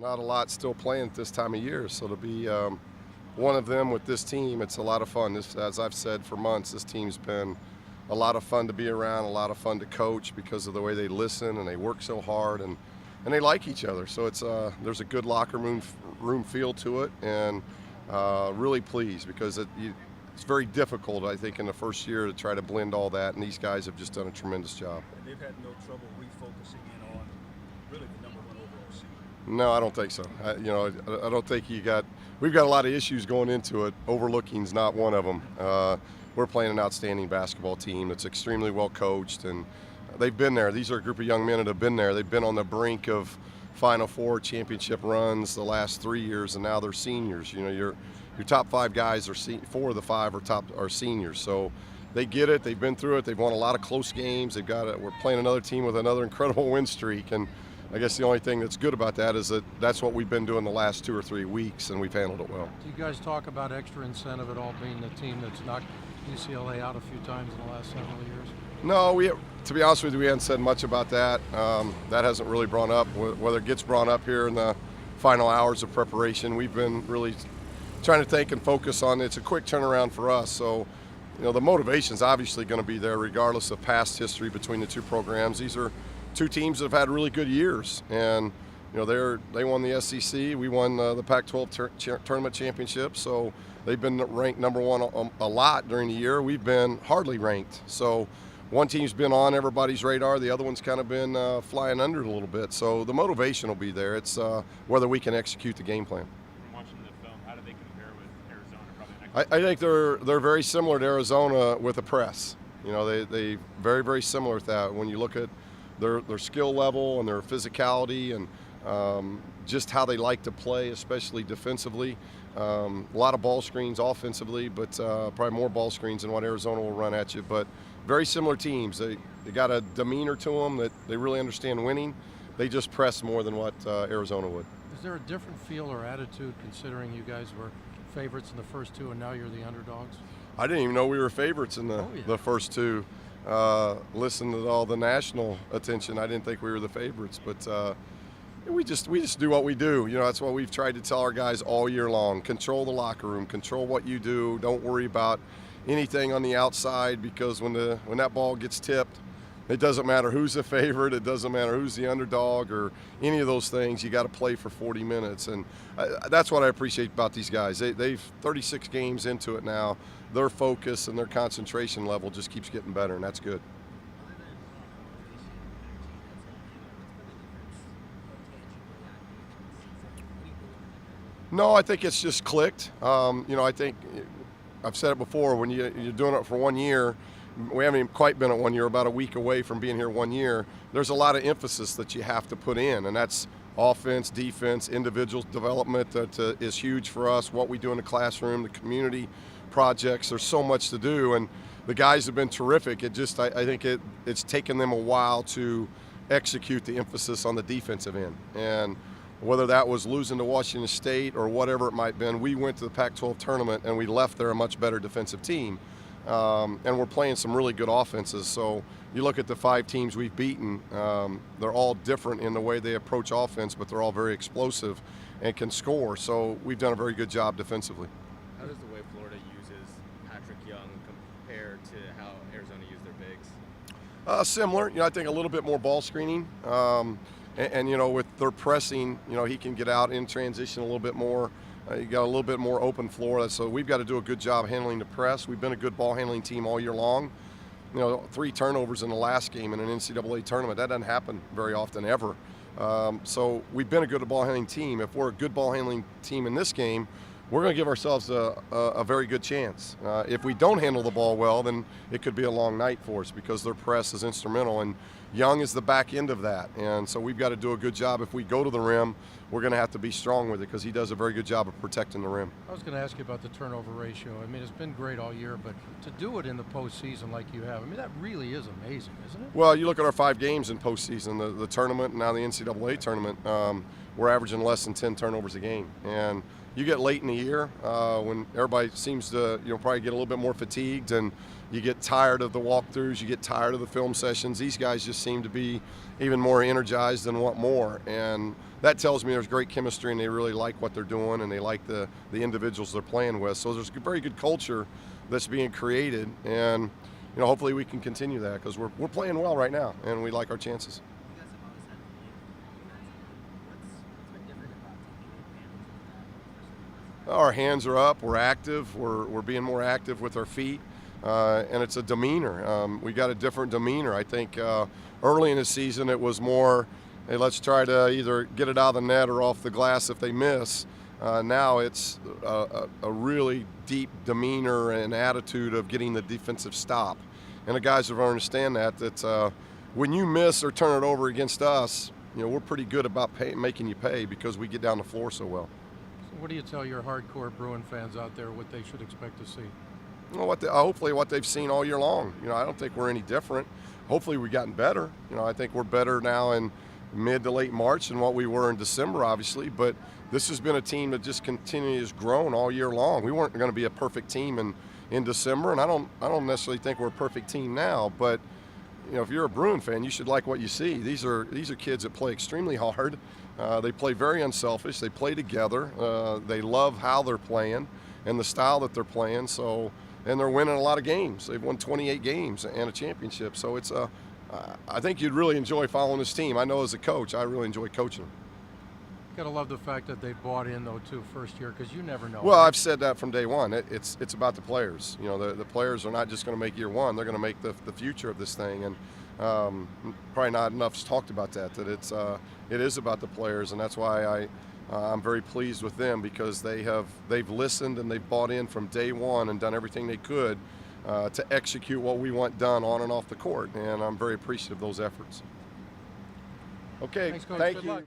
not a lot still playing at this time of year. So to be one of them with this team, it's a lot of fun. As I've said for months, this team's been a lot of fun to be around, a lot of fun to coach because of the way they listen and they work so hard and they like each other. So it's there's a good locker room feel to it, and really pleased because it's very difficult, I think, in the first year to try to blend all that, and these guys have just done a tremendous job. And they've had no trouble refocusing in on really the number one overall seed. No, I don't think so. I don't think we've got a lot of issues going into it. Overlooking's not one of them. We're playing an outstanding basketball team that's extremely well coached, and they've been there. These are a group of young men that have been there. They've been on the brink of Final Four championship runs the last 3 years, and now they're seniors. Your top 5 guys are 4 of the 5 are seniors. So they get it. They've been through it. They've won a lot of close games. We're playing another team with another incredible win streak, and I guess the only thing that's good about that is that's what we've been doing the last 2 or 3 weeks, and we've handled it well. Do you guys talk about extra incentive at all, being the team that's knocked UCLA out a few times in the last several years? No, to be honest with you, we haven't said much about that. That hasn't really brought up. Whether it gets brought up here in the final hours of preparation, we've been really trying to think and focus on it's a quick turnaround for us. So, the motivation's obviously going to be there regardless of past history between the two programs. These are two teams that have had really good years, and they won the SEC. We won the Pac-12 tournament championship, so they've been ranked number one a lot during the year. We've been hardly ranked. So one team's been on everybody's radar, the other one's kind of been flying under it a little bit. So the motivation will be there. It's whether we can execute the game plan. From watching the film, how do they compare with Arizona? Probably next I think they're very similar to Arizona with the press. They very, very similar with that. When you look at their skill level and their physicality and just how they like to play, especially defensively. A lot of ball screens offensively, but probably more ball screens than what Arizona will run at you. But very similar teams. They got a demeanor to them that they really understand winning. They just press more than what Arizona would. Is there a different feel or attitude considering you guys were favorites in the first 2 and now you're the underdogs? I didn't even know we were favorites in the first 2. Listen to all the national attention. I didn't think we were the favorites, but we just do what we do. That's what we've tried to tell our guys all year long. Control the locker room. Control what you do. Don't worry about anything on the outside, because when that ball gets tipped, it doesn't matter who's the favorite. It doesn't matter who's the underdog or any of those things. You got to play for 40 minutes, and that's what I appreciate about these guys. They've 36 games into it now. Their focus and their concentration level just keeps getting better, and that's good. No, I think it's just clicked. I think I've said it before, when you're doing it for 1 year, we haven't even quite been at 1 year, about a week away from being here 1 year. There's a lot of emphasis that you have to put in, and that's offense, defense, individual development that is huge for us, what we do in the classroom, the community projects. There's so much to do, and the guys have been terrific. I think it's taken them a while to execute the emphasis on the defensive end. And whether that was losing to Washington State or whatever it might have been, we went to the Pac-12 tournament and we left there a much better defensive team. And we're playing some really good offenses. So you look at the 5 teams we've beaten, they're all different in the way they approach offense, but they're all very explosive and can score. So we've done a very good job defensively. How does the way Florida uses Patrick Young compare to how Arizona used their bigs? Similar. I think a little bit more ball screening. And with their pressing, he can get out in transition a little bit more. You got a little bit more open floor, so we've got to do a good job handling the press. We've been a good ball handling team all year long. 3 turnovers in the last game in an NCAA tournament. That doesn't happen very often ever. So we've been a good ball handling team. If we're a good ball handling team in this game, we're going to give ourselves a very good chance. If we don't handle the ball well, then it could be a long night for us because their press is instrumental, and Young is the back end of that. And so we've got to do a good job. If we go to the rim, we're going to have to be strong with it because he does a very good job of protecting the rim. I was going to ask you about the turnover ratio. I mean, it's been great all year, but to do it in the postseason like you have, I mean, that really is amazing, isn't it? Well, you look at our 5 games in postseason, the tournament and now the NCAA tournament, we're averaging less than 10 turnovers a game. And you get late in the year when everybody seems to probably get a little bit more fatigued, and you get tired of the walkthroughs, you get tired of the film sessions. These guys just seem to be even more energized and want more, and that tells me there's great chemistry and they really like what they're doing and they like the individuals they're playing with. So there's a very good culture that's being created, and hopefully we can continue that because we're playing well right now and we like our chances. You guys have always had the lead defensively. What's been different about taking advantage of that? Our hands are up, we're active, we're being more active with our feet, and it's a demeanor. We got a different demeanor. I think early in the season it was more, hey, let's try to either get it out of the net or off the glass if they miss. Now it's a really deep demeanor and attitude of getting the defensive stop. And the guys have understand that when you miss or turn it over against us, we're pretty good about making you pay because we get down the floor so well. So what do you tell your hardcore Bruin fans out there what they should expect to see? Well, hopefully what they've seen all year long. I don't think we're any different. Hopefully we've gotten better. I think we're better now in mid to late March than what we were in December, obviously, but this has been a team that just continually has grown all year long. We weren't going to be a perfect team in December, and I don't necessarily think we're a perfect team now, but if you're a Bruin fan, you should like what you see. These are kids that play extremely hard. They play very unselfish. They play together. They love how they're playing and the style that they're playing. And they're winning a lot of games. They've won 28 games and a championship. So I think you'd really enjoy following this team. I know as a coach, I really enjoy coaching them. Gotta love the fact that they bought in though too first year because you never know. Well, I've said that from day one. It's about the players. The players are not just going to make year one. They're going to make the future of this thing. And probably not enough's talked about that it is about the players, and that's why I'm very pleased with them because they've listened and they've bought in from day one and done everything they could to execute what we want done on and off the court, and I'm very appreciative of those efforts. Okay, Thanks, Coach. thank Good you. luck.